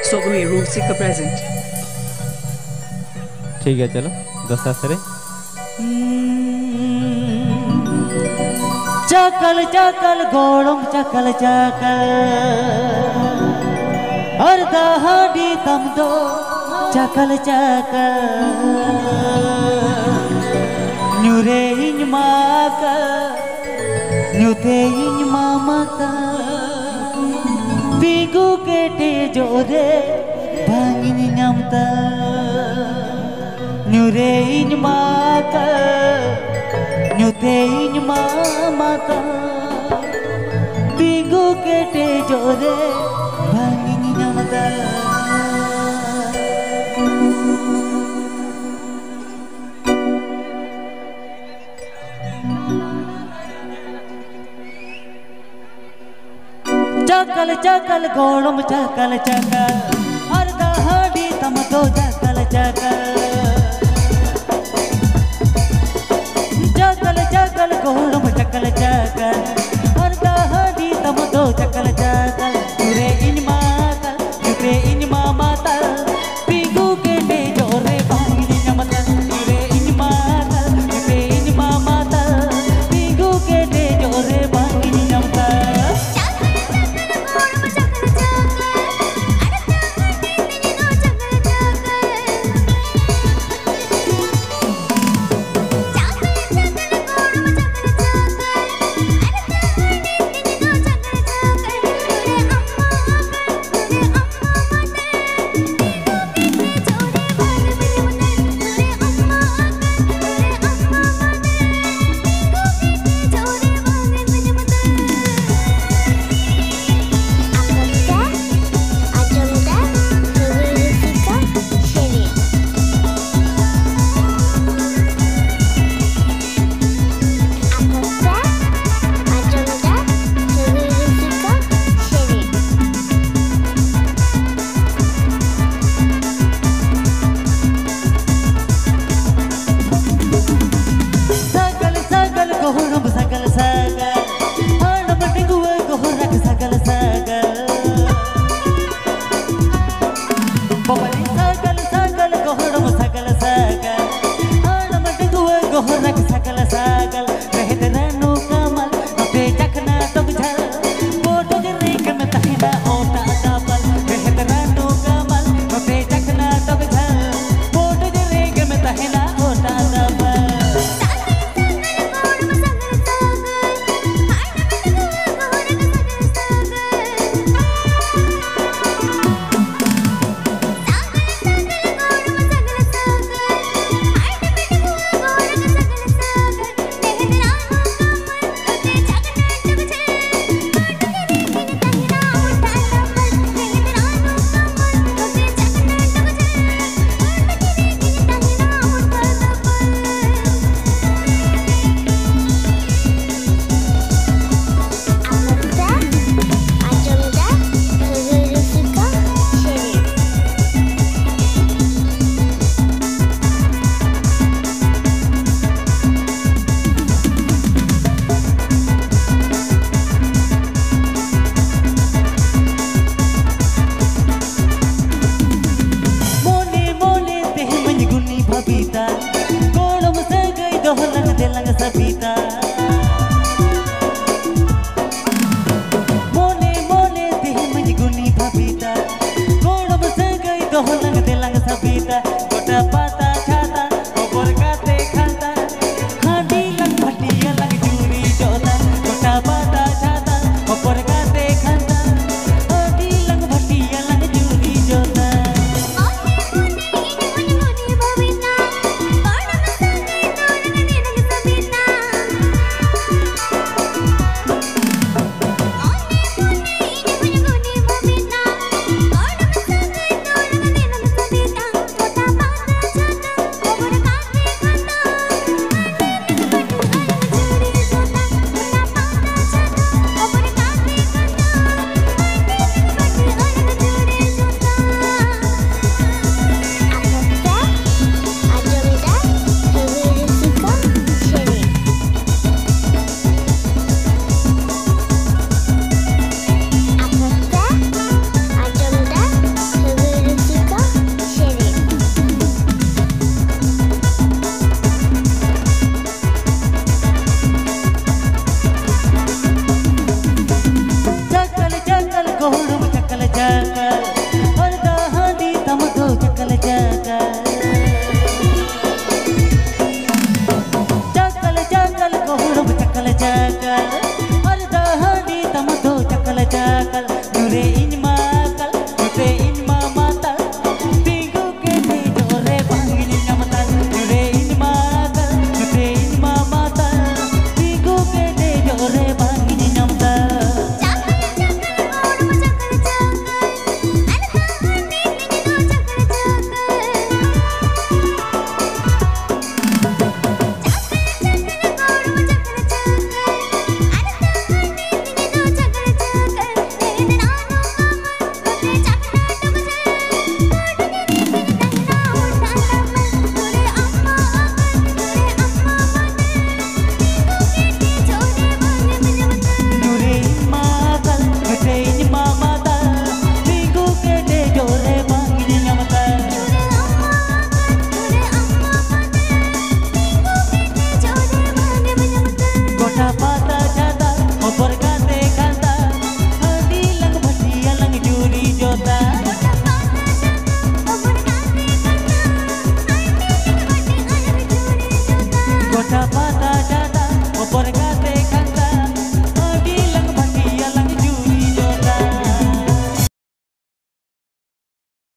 Sogri Rusika present. ठीक है चलो दोस्ता सरे चकल चकल गोड़म चकल चकल और दहाड़ी तम दो चकल चकल न्यूरे इन माका न्यूते इन मामाका बिगु केटे जोरे भांगिन न्यामता न्यूरे इन माका न्यूते इन मामाका बिगु केटे जोरे भांगिन न्यामता चकल चकल गोड़म चकल चकल और दहाड़ी तम दो चकल चकल चकल चकल गोड़म चकल चकल और दहाड़ी तम दो चकल चकल तुरे इन मातल तुरे इन मामातल पिगु के डे जोरे भांगिन नमतल तुरे इन मातल तुरे इन मामातल पिगु के डे जोरे भांगिन नमतल Kota siapa tak